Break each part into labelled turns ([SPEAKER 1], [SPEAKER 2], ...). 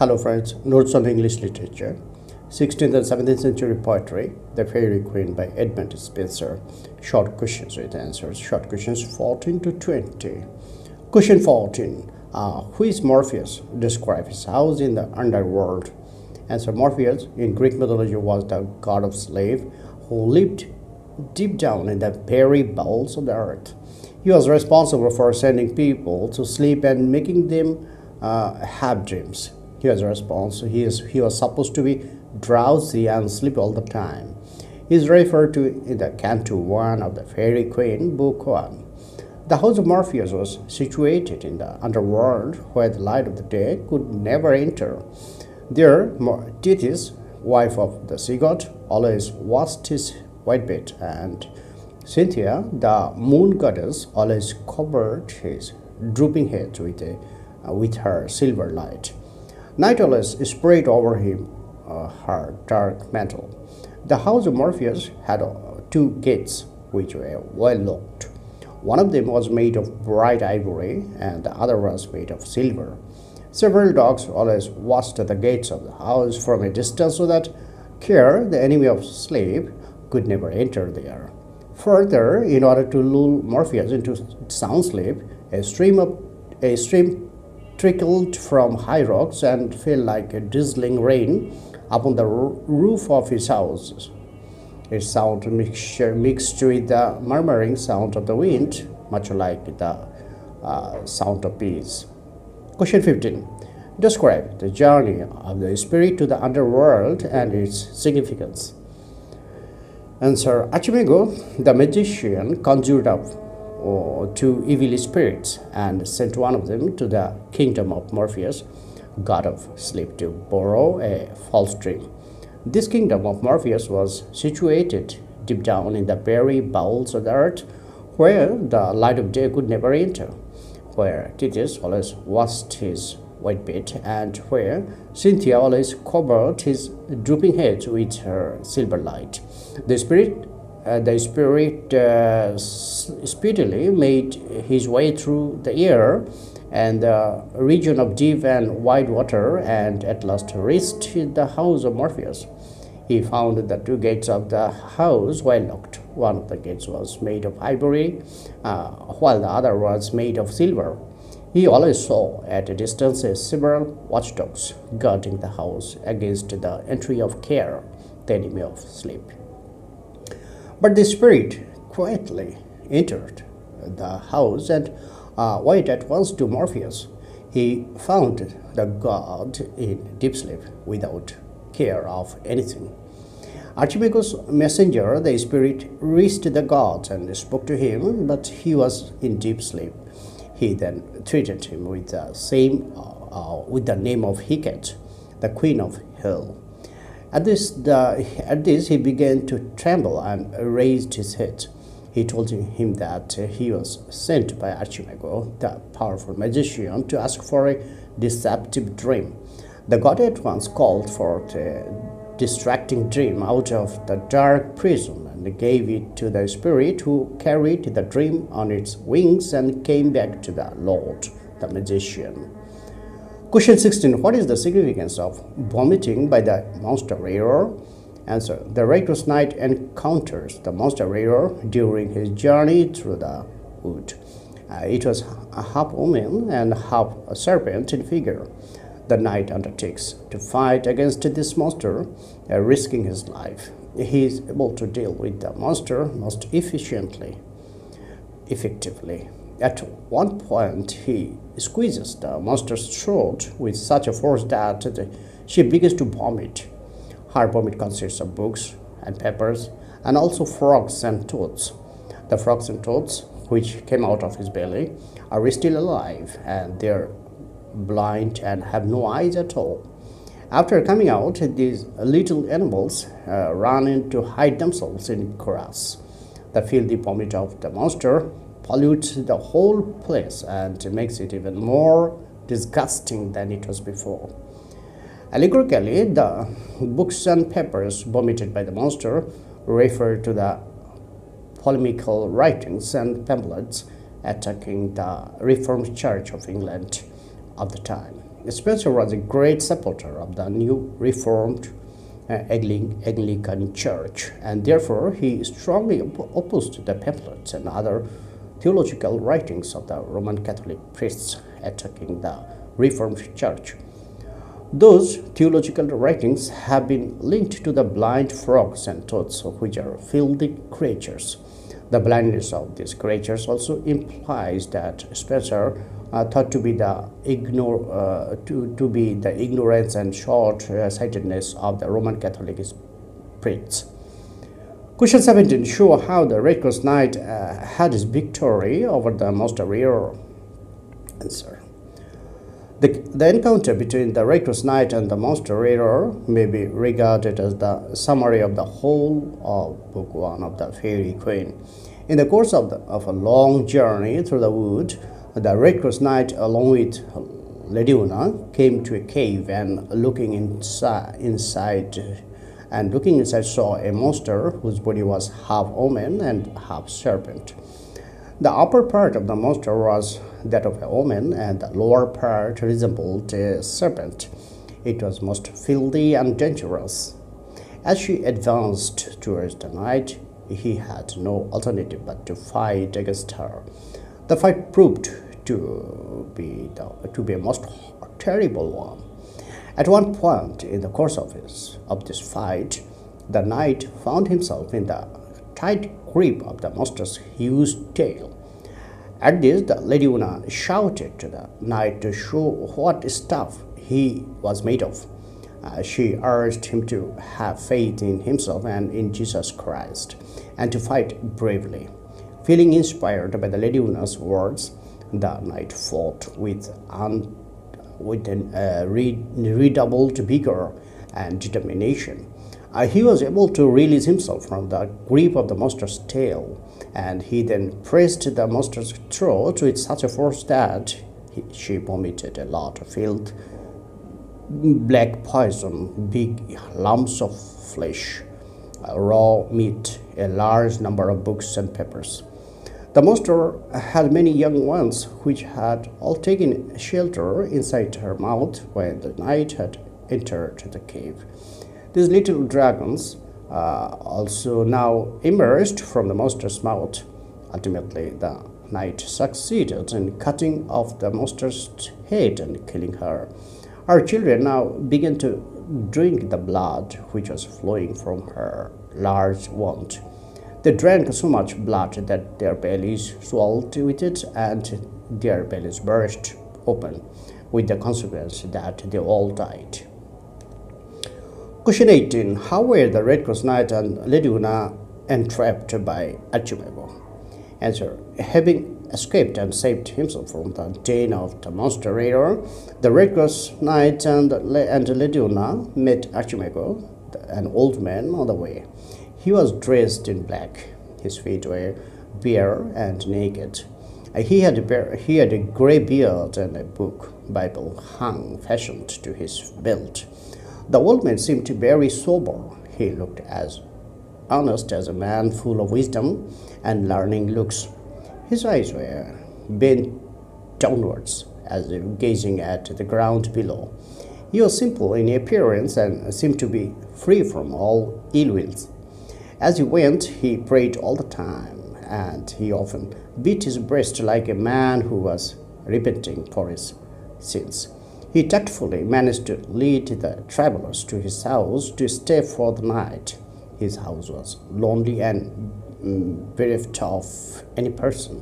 [SPEAKER 1] Hello friends, Notes on English Literature, 16th and 17th century poetry, The Fairy Queen by Edmund Spenser. Short questions with answers. Short questions 14 to 20. Question 14. Who is Morpheus? Describe his house in the underworld. Answer. Morpheus in Greek mythology was the god of sleep who lived deep down in the very bowels of the earth. He was responsible for sending people to sleep and making them have dreams. He was supposed to be drowsy and sleep all the time. He is referred to in the Canto 1 of the Fairy Queen, Book 1. The house of Morpheus was situated in the underworld where the light of the day could never enter. There, Thetis, wife of the sea god, always washed his white bed, and Cynthia, the moon goddess, always covered his drooping head with her silver light. Night always spread over him her dark mantle. The house of Morpheus had two gates which were well locked. One of them was made of bright ivory and the other was made of silver. Several dogs always watched at the gates of the house from a distance so that Care, the enemy of sleep, could never enter there. Further, in order to lull Morpheus into sound sleep, a stream trickled from high rocks and fell like a drizzling rain upon the roof of his house. Its sound mixed with the murmuring sound of the wind, much like the sound of bees. Question 15. Describe the journey of the spirit to the underworld and its significance. Answer. Archimago, the magician, conjured up two evil spirits and sent one of them to the kingdom of Morpheus, god of sleep, to borrow a false dream. This kingdom of Morpheus was situated deep down in the very bowels of the earth, where the light of day could never enter, where Thetis always washed his white bed, and where Cynthia always covered his drooping head with her silver light. The spirit speedily made his way through the air and the region of deep and wide water, and at last reached the house of Morpheus. He found the two gates of the house were locked. One of the gates was made of ivory, while the other was made of silver. He always saw at a distance several watchdogs guarding the house against the entry of Care, the enemy of sleep. But the spirit quietly entered the house and went at once to Morpheus. He found the god in deep sleep without care of anything. Archimago's messenger, the spirit, reached the god and spoke to him, but he was in deep sleep. He then treated him with the name of Hecate, the queen of hell. At this, he began to tremble and raised his head. He told him that he was sent by Archimago, the powerful magician, to ask for a deceptive dream. The god at once called for a distracting dream out of the dark prison and gave it to the spirit, who carried the dream on its wings and came back to the Lord, the magician. Question 16. What is the significance of vomiting by the monster Reor? Answer. The Rector's Knight encounters the monster Reor during his journey through the wood. It was a half woman and half a serpent in figure. The knight undertakes to fight against this monster, risking his life. He is able to deal with the monster most effectively. At one point, he squeezes the monster's throat with such a force that she begins to vomit. Her vomit consists of books and papers, and also frogs and toads. The frogs and toads, which came out of his belly, are still alive, and they're blind and have no eyes at all. After coming out, these little animals run in to hide themselves in grass. The filthy vomit of the monster pollutes the whole place and makes it even more disgusting than it was before. Allegorically, the books and papers vomited by the monster refer to the polemical writings and pamphlets attacking the Reformed Church of England of the time. Spencer was a great supporter of the new Reformed Anglican Church, and therefore he strongly opposed the pamphlets and other theological writings of the Roman Catholic priests attacking the Reformed Church. Those theological writings have been linked to the blind frogs and toads, which are filthy creatures. The blindness of these creatures also implies that Spencer thought to be the ignorance and short-sightedness of the Roman Catholic priests. Question 17. Show how the Red Cross Knight had his victory over the Monster Rearer. Answer. The encounter between the Red Cross Knight and the Monster Rearer may be regarded as the summary of the whole of Book 1 of the Fairy Queen. In the course of a long journey through the wood, the Red Cross Knight, along with Lady Una, came to a cave and looking inside, saw a monster whose body was half woman and half serpent. The upper part of the monster was that of a woman, and the lower part resembled a serpent. It was most filthy and dangerous. As she advanced towards the knight, he had no alternative but to fight against her. The fight proved to be a most terrible one. At one point in the course of this fight, the knight found himself in the tight grip of the monster's huge tail. At this, the Lady Una shouted to the knight to show what stuff he was made of. She urged him to have faith in himself and in Jesus Christ, and to fight bravely. Feeling inspired by the Lady Una's words, the knight fought with redoubled vigor and determination. He was able to release himself from the grip of the monster's tail, and he then pressed the monster's throat with such a force that she vomited a lot of filth, black poison, big lumps of flesh, raw meat, a large number of books and papers. The monster had many young ones, which had all taken shelter inside her mouth when the knight had entered the cave. These little dragons also now emerged from the monster's mouth. Ultimately, the knight succeeded in cutting off the monster's head and killing her. Our children now began to drink the blood which was flowing from her large wound. They drank so much blood that their bellies swelled with it, and their bellies burst open, with the consequence that they all died. Question 18. How were the Red Cross Knight and Lady Una entrapped by Archimago? Answer. Having escaped and saved himself from the den of the Monster Rearer, the Red Cross Knight and Lady Una met Archimago, an old man, on the way. He was dressed in black. His feet were bare and naked. He had a grey beard, and a Bible hung fastened to his belt. The old man seemed very sober. He looked as honest as a man full of wisdom and learning looks. His eyes were bent downwards, as if gazing at the ground below. He was simple in appearance and seemed to be free from all ill wills. As he went, he prayed all the time, and he often beat his breast like a man who was repenting for his sins. He tactfully managed to lead the travelers to his house to stay for the night. His house was lonely and bereft of any person,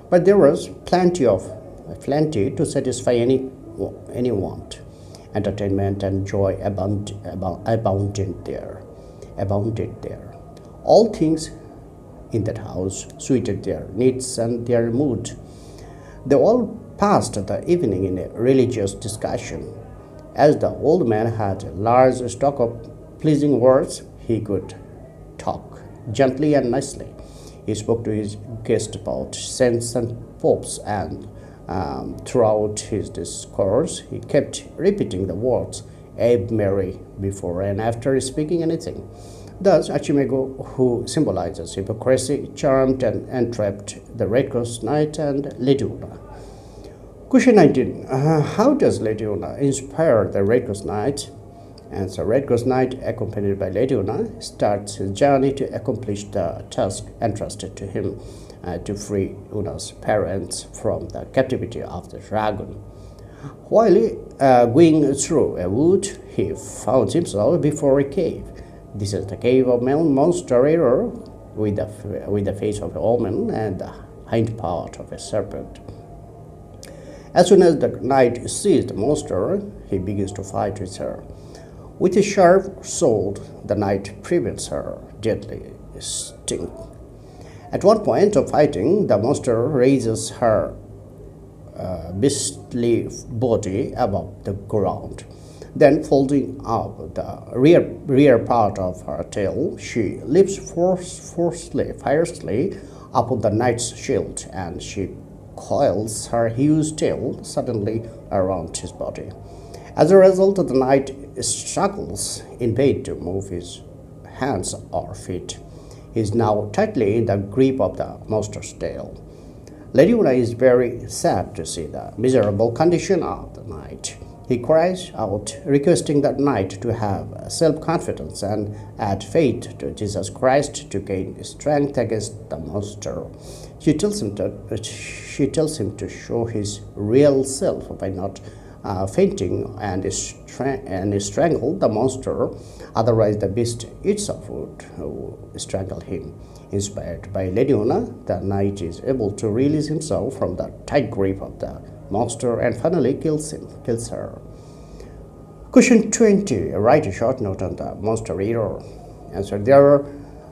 [SPEAKER 1] but there was plenty to satisfy any want. Entertainment and joy abounded there. All things in that house suited their needs and their mood. They all passed the evening in a religious discussion. As the old man had a large stock of pleasing words, he could talk gently and nicely. He spoke to his guest about saints and popes, and throughout his discourse, he kept repeating the words Ave Mary before and after speaking anything. Thus, Archimago, who symbolizes hypocrisy, charmed and entrapped the Red Cross Knight and Lady Una. Question 19. How does Lady Una inspire the Red Ghost Knight? Answer. Red Ghost Knight, accompanied by Lady Una, starts his journey to accomplish the task entrusted to him to free Una's parents from the captivity of the dragon. While going through a wood, he found himself before a cave. This is the cave of monster error, with the face of a woman and the hind part of a serpent. As soon as the knight sees the monster, he begins to fight with her. With a sharp sword, the knight prevents her deadly sting. At one point of fighting, the monster raises her beastly body above the ground. Then, folding up the rear part of her tail, she leaps fiercely upon the knight's shield, and she coils her huge tail suddenly around his body. As a result, the knight struggles in vain to move his hands or feet. He is now tightly in the grip of the monster's tail. Lady Una is very sad to see the miserable condition of the knight. He cries out, requesting the knight to have self-confidence and add faith to Jesus Christ to gain strength against the monster. She tells him to show his real self by not fainting and strangle the monster. Otherwise, the beast itself would strangle him. Inspired by Lady Una, the knight is able to release himself from the tight grip of the monster and finally kills her. Question 20. Write a short note on the monster error. Answer.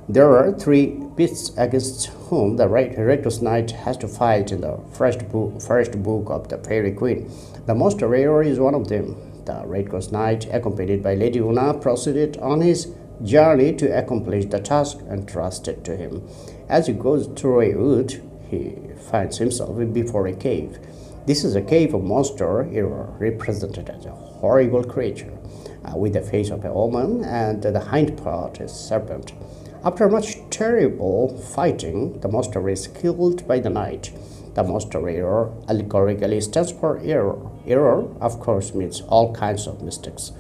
[SPEAKER 1] There are three beasts against whom the Red Ghost Knight has to fight in the first book of the Fairy Queen. The monster error is one of them. The Red Ghost Knight, accompanied by Lady Una, proceeded on his journey to accomplish the task entrusted to him. As he goes through a wood, he finds himself before a cave. This is a cave of monster error, represented as a horrible creature with the face of a woman and the hind part a serpent. After much terrible fighting, the monster is killed by the knight. The monster error allegorically stands for error. Error, of course, means all kinds of mistakes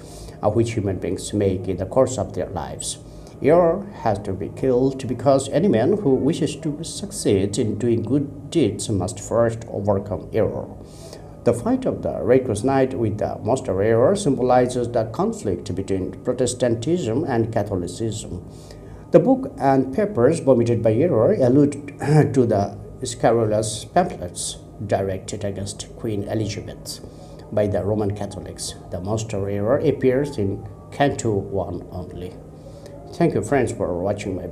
[SPEAKER 1] which human beings make in the course of their lives. Error has to be killed because any man who wishes to succeed in doing good deeds must first overcome error. The fight of the Red Ghost Knight with the monster error symbolizes the conflict between Protestantism and Catholicism. The book and papers vomited by error allude to the scurrilous pamphlets directed against Queen Elizabeth by the Roman Catholics. The monster error appears in Canto 1 only. Thank you, friends, for watching my video.